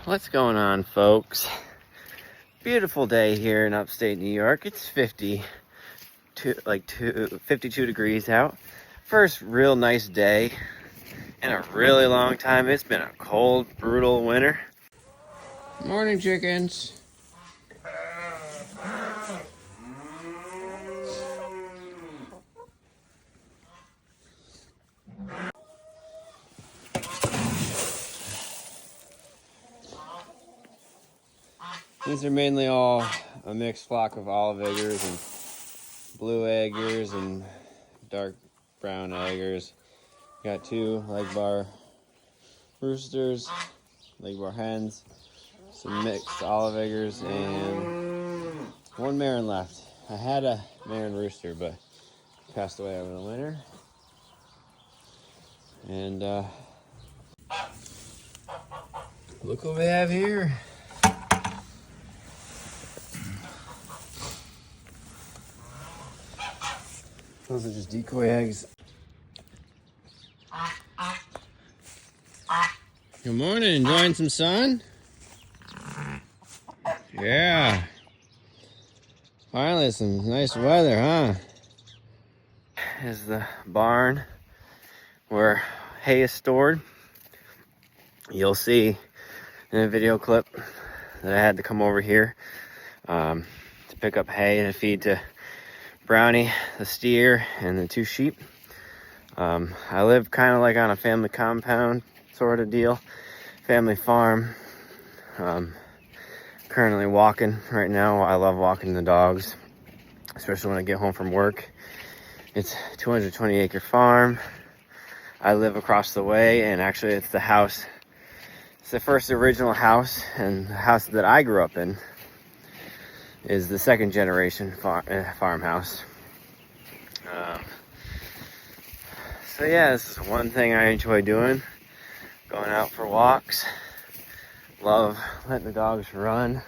What's going on, folks? Beautiful day here in upstate New York. It's 52 degrees out. First real nice day in a really long time. It's been a cold, brutal winter. Morning, chickens. These are mainly all a mixed flock of olive eggers and blue eggers and dark brown eggers. Got 2 leg bar roosters, leg bar hens, some mixed olive eggers, and 1 Marin left. I had a Marin rooster, but passed away over the winter. And look what we have here. Those are just decoy eggs. Good morning, enjoying some sun? Yeah. Finally some nice weather, huh? Is the barn where hay is stored. You'll see in a video clip that I had to come over here to pick up hay and feed to Brownie, the steer, and the 2 sheep. I live kind of like on a family compound sort of deal, family farm. Currently walking right now. I love walking the dogs, especially when I get home from work. It's a 220 acre farm. I live across the way, and actually it's the house. It's the first original house, and the house that I grew up in is the 2nd generation farmhouse. So yeah, this is one thing I enjoy doing, going out for walks. Love letting the dogs run.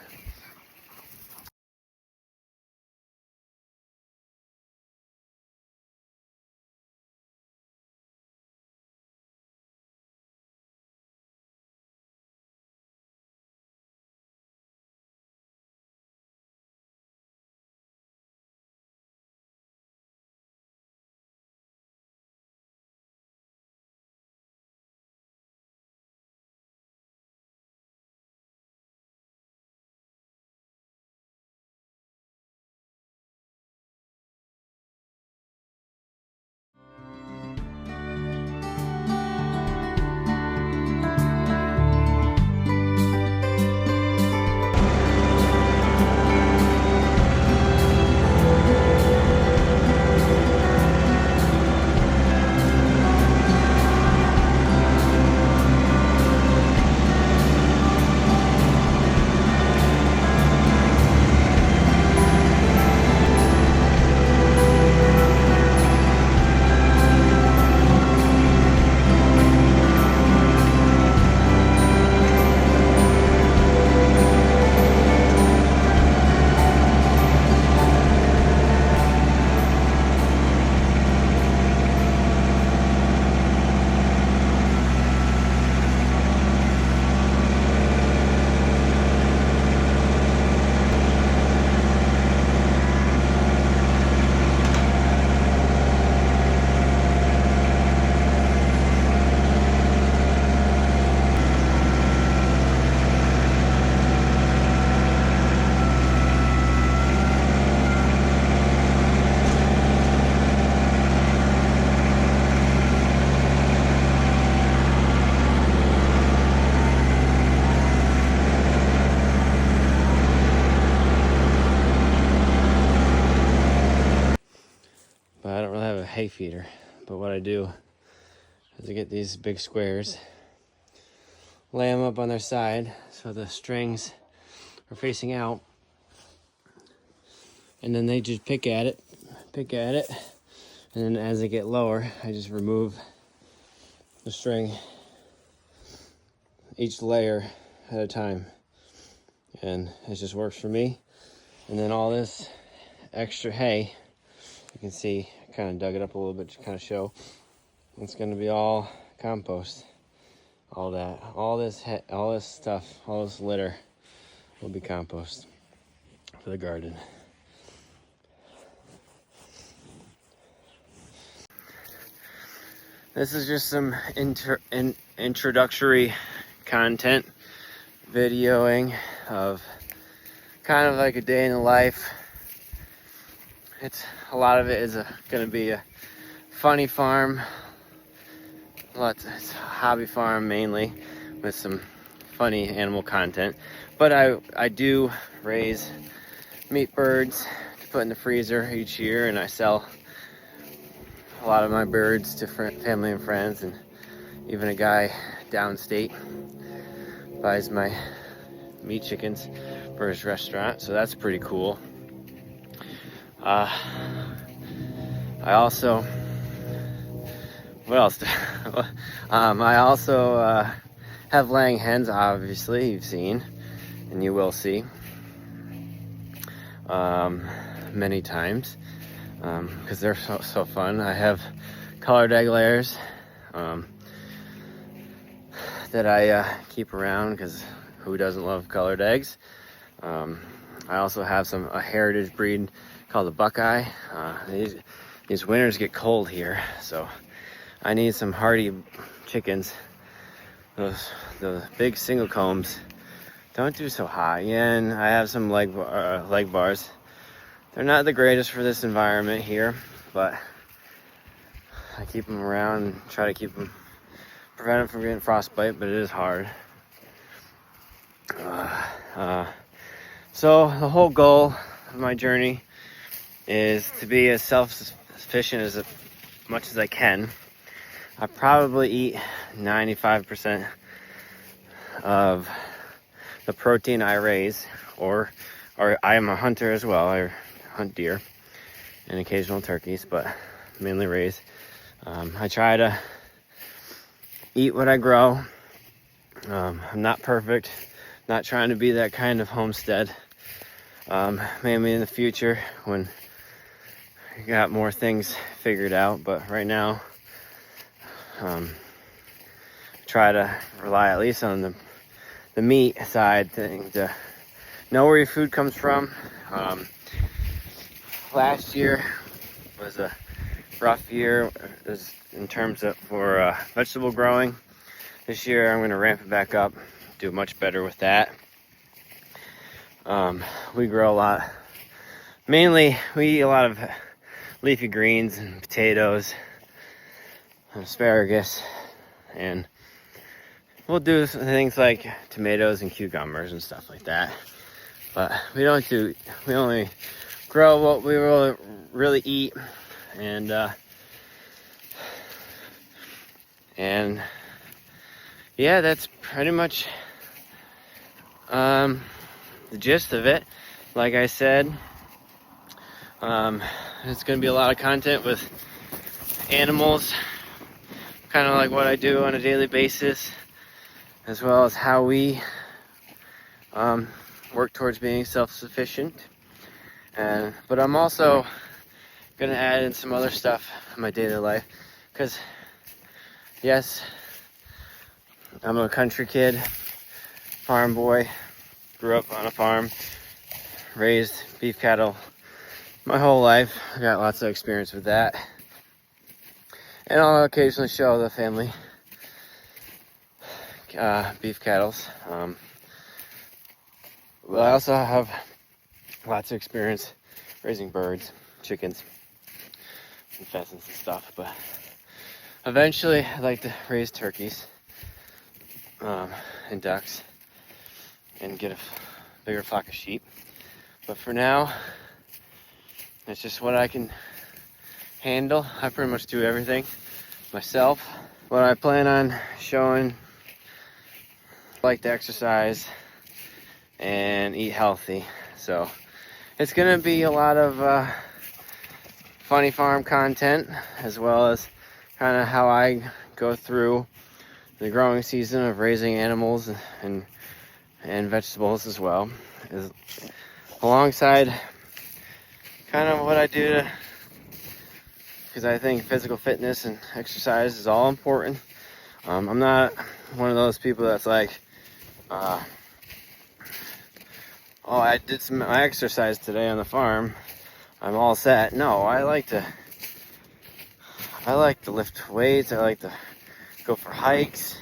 But I don't really have a hay feeder. But what I do is I get these big squares, lay them up on their side so the strings are facing out, and then they just pick at it, and then as they get lower, I just remove the string, each layer at a time, and it just works for me. And then all this extra hay, you can see I kind of dug it up a little bit to kind of show, it's going to be all compost all this stuff, all this litter will be compost for the garden. This is just some introductory content videoing of kind of like a day in the life. A lot of it is going to be a funny farm. It's a hobby farm mainly with some funny animal content. But I do raise meat birds to put in the freezer each year, and I sell a lot of my birds to family and friends, and even a guy downstate buys my meat chickens for his restaurant, so that's pretty cool. I also, what else? I also have laying hens, obviously, you've seen, and you will see many times, because they're so fun. I have colored egg layers that I keep around, because who doesn't love colored eggs? I also have a heritage breed called the Buckeye. These winters get cold here, so I need some hardy chickens. The big single combs don't do so hot. Yeah, and I have some leg bars. They're not the greatest for this environment here, but I keep them around and try to prevent them from getting frostbite, but it is hard. So the whole goal of my journey is to be as self-sufficient as much as I can. I probably eat 95% of the protein I raise, or I am a hunter as well. I hunt deer and occasional turkeys, but mainly raise. I try to eat what I grow. I'm not perfect, not trying to be that kind of homestead. Maybe in the future when I got more things figured out, but right now try to rely at least on the meat side thing, to know where your food comes from. Last year was a rough year in terms of for vegetable growing. This year I'm going to ramp it back up, do much better with that. We grow a lot. Mainly we eat a lot of leafy greens and potatoes and asparagus, and we'll do things like tomatoes and cucumbers and stuff like that. But we only grow what we really eat, and yeah, that's pretty much the gist of it. Like I said, it's going to be a lot of content with animals, kind of like what I do on a daily basis, as well as how we work towards being self-sufficient. But I'm also going to add in some other stuff in my daily life, because yes, I'm a country kid, farm boy, grew up on a farm, raised beef cattle my whole life. I got lots of experience with that, and I'll occasionally show the family beef cattle. But I also have lots of experience raising birds, chickens, and pheasants and stuff. But eventually I'd like to raise turkeys and ducks and get a bigger flock of sheep. But for now, it's just what I can handle. I pretty much do everything myself. What I plan on showing, like to exercise and eat healthy. So it's gonna be a lot of funny farm content, as well as kind of how I go through the growing season of raising animals and vegetables, as well as alongside kind of what I do, because I think physical fitness and exercise is all important. I'm not one of those people that's like, oh, I did some exercise today on the farm, I'm all set. No, I like to lift weights. I like to go for hikes.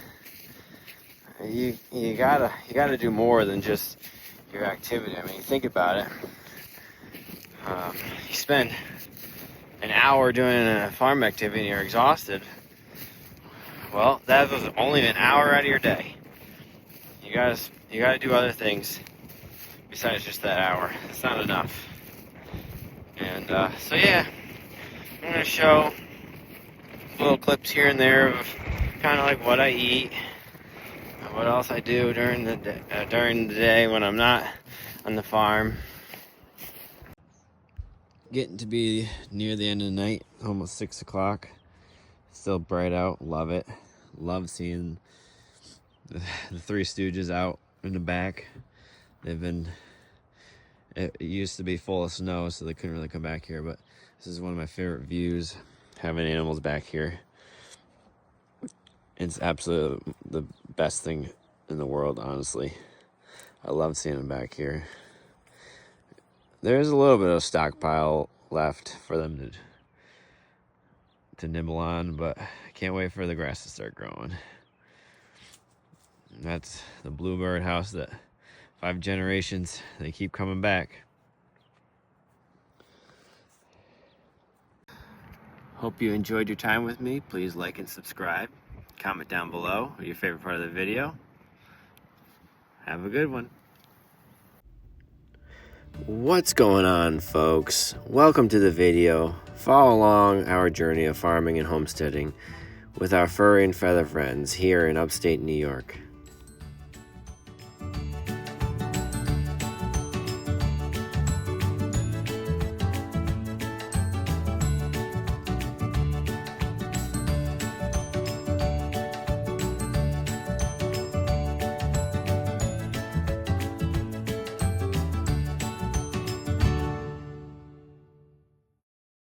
You gotta do more than just your activity. I mean, think about it. You spend an hour doing a farm activity and you're exhausted. Well, that was only an hour out of your day. You gotta do other things besides just that hour. It's not enough. And so yeah, I'm gonna show little clips here and there of kind of like what I eat, what else I do during the day when I'm not on the farm. Getting to be near the end of the night, almost 6 o'clock. Still bright out, love it. Love seeing the Three Stooges out in the back. It used to be full of snow, so they couldn't really come back here, but this is one of my favorite views, having animals back here. It's absolutely the best thing in the world, honestly. I love seeing them back here. There's a little bit of stockpile left for them to nibble on, but I can't wait for the grass to start growing. And that's the bluebird house that 5 generations, they keep coming back. Hope you enjoyed your time with me. Please like and subscribe. Comment down below your favorite part of the video. Have a good one. What's going on, folks? Welcome to the video. Follow along our journey of farming and homesteading with our furry and feather friends here in upstate New York.